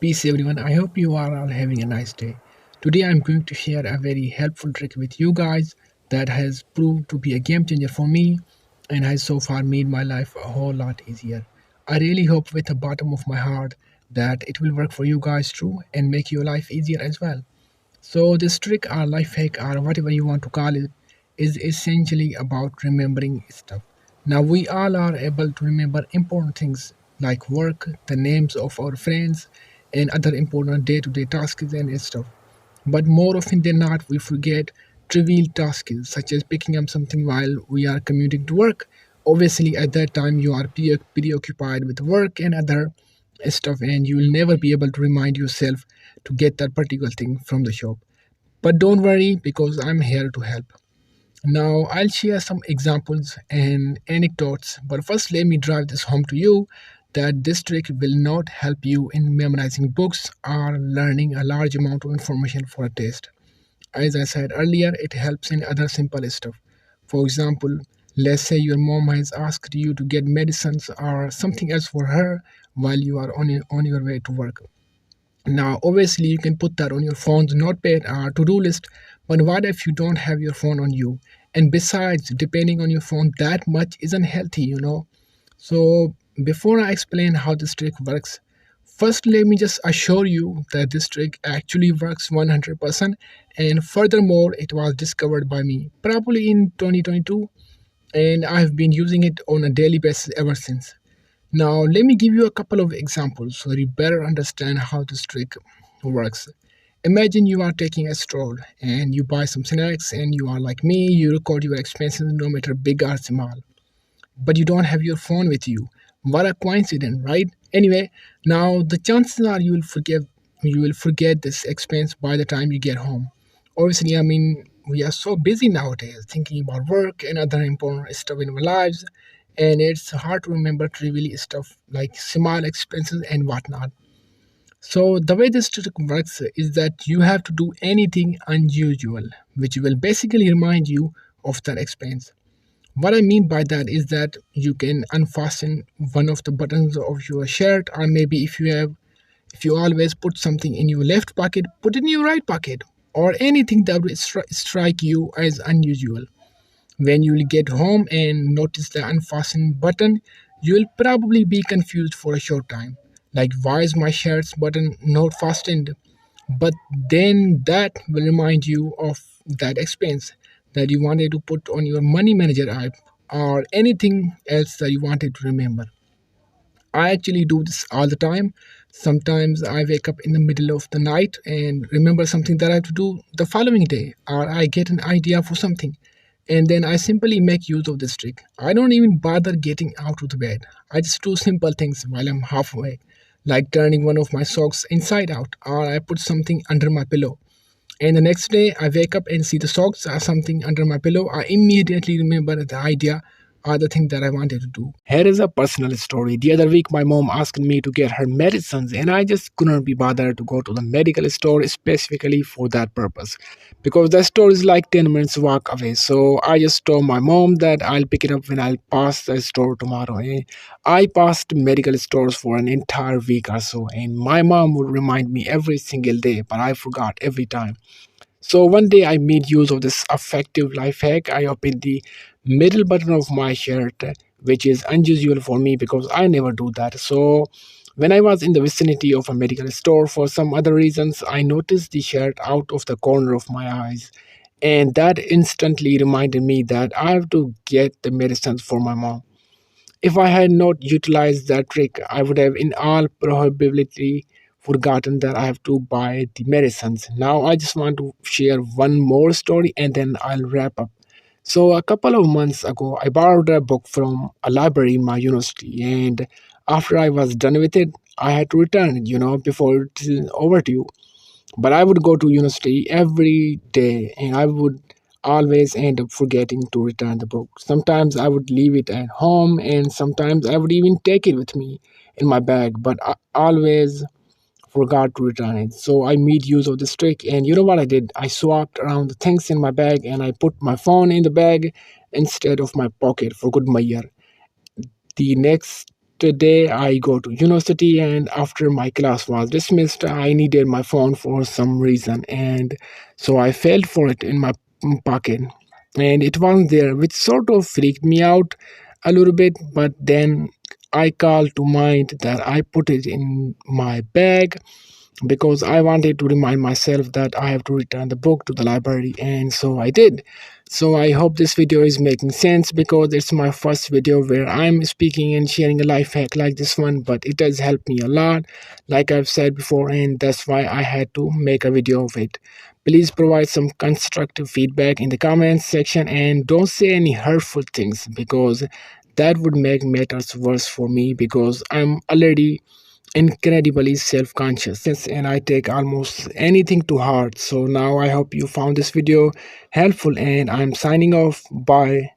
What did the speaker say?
Peace, everyone. I hope you are all having a nice day. Today, I'm going to share a very helpful trick with you guys that has proved to be a game changer for me and has so far made my life a whole lot easier. I really hope, with the bottom of my heart, that it will work for you guys too and make your life easier as well. So, this trick or life hack or whatever you want to call it is essentially about remembering stuff. Now, we all are able to remember important things like work, the names of our friends, and other important day to day tasks and stuff. But more often than not, we forget trivial tasks such as picking up something while we are commuting to work. Obviously, at that time, you are preoccupied with work and other stuff, and you will never be able to remind yourself to get that particular thing from the shop. But don't worry because I'm here to help. Now, I'll share some examples and anecdotes, but first, let me drive this home to you that this trick will not help you in memorizing books or learning a large amount of information for a test. As I said earlier, it helps in other simple stuff. For example, let's say your mom has asked you to get medicines or something else for her while you are on your way to work. Now, obviously, you can put that on your phone's notepad or to do list, but what if you don't have your phone on you? And besides, depending on your phone that much isn't healthy. So, before I explain how this trick works, first let me just assure you that this trick actually works 100%, and furthermore, it was discovered by me probably in 2022, and I've been using it on a daily basis ever since. Now, let me give you a couple of examples so that you better understand how this trick works. Imagine you are taking a stroll and you buy some snacks, and you are like me, you record your expenses no matter big or small, but you don't have your phone with you. What a coincidence, right? Anyway, now the chances are you will forget this expense by the time you get home. Obviously, I mean, we are so busy nowadays thinking about work and other important stuff in our lives, and it's hard to remember trivial stuff like small expenses and whatnot. So the way this trick works is that you have to do anything unusual, which will basically remind you of that expense. What I mean by that is that you can unfasten one of the buttons of your shirt, or maybe if you always put something in your left pocket, put it in your right pocket, or anything that will strike you as unusual. When you will get home and notice the unfastened button, you will probably be confused for a short time. Like, why is my shirt's button not fastened? But then that will remind you of that expense that you wanted to put on your money manager app or anything else that you wanted to remember. I actually do this all the time. Sometimes I wake up in the middle of the night and remember something that I have to do the following day, or I get an idea for something. And then I simply make use of this trick. I don't even bother getting out of the bed. I just do simple things while I'm half awake, like turning one of my socks inside out, or I put something under my pillow. And the next day, I wake up and see the socks or something under my pillow. I immediately remember the idea or the thing that I wanted to do. Here is a personal story. The other week, my mom asked me to get her medicines, and I just couldn't be bothered to go to the medical store specifically for that purpose because the store is like 10 minutes walk away. So I just told my mom that I'll pick it up when I'll pass the store tomorrow. And I passed medical stores for an entire week or so, and my mom would remind me every single day, but I forgot every time. So one day I made use of this effective life hack. I opened the middle button of my shirt, which is unusual for me because I never do that. So when I was in the vicinity of a medical store for some other reasons, I noticed the shirt out of the corner of my eyes. And that instantly reminded me that I have to get the medicines for my mom. If I had not utilized that trick, I would have in all probability forgotten that I have to buy the medicines. Now I just want to share one more story and then I'll wrap up. So a couple of months ago, I borrowed a book from a library in my university, and after I was done with it, I had to return it, before it's overdue. But I would go to university every day and I would always end up forgetting to return the book. Sometimes I would leave it at home and sometimes I would even take it with me in my bag, but I always forgot to return it. So I made use of this trick, and you know what I did? I swapped around the things in my bag and I put my phone in the bag instead of my pocket for good measure. The next day I go to university, and after my class was dismissed, I needed my phone for some reason, and so I felt for it in my pocket, and it wasn't there, which sort of freaked me out a little bit. But then I called to mind that I put it in my bag because I wanted to remind myself that I have to return the book to the library, and so I did. So I hope this video is making sense because it's my first video where I'm speaking and sharing a life hack like this one, but it has helped me a lot, like I've said before, and that's why I had to make a video of it. Please provide some constructive feedback in the comments section and don't say any hurtful things because that would make matters worse for me because I'm already incredibly self conscious and I take almost anything to heart. So now I hope you found this video helpful and I'm signing off. Bye.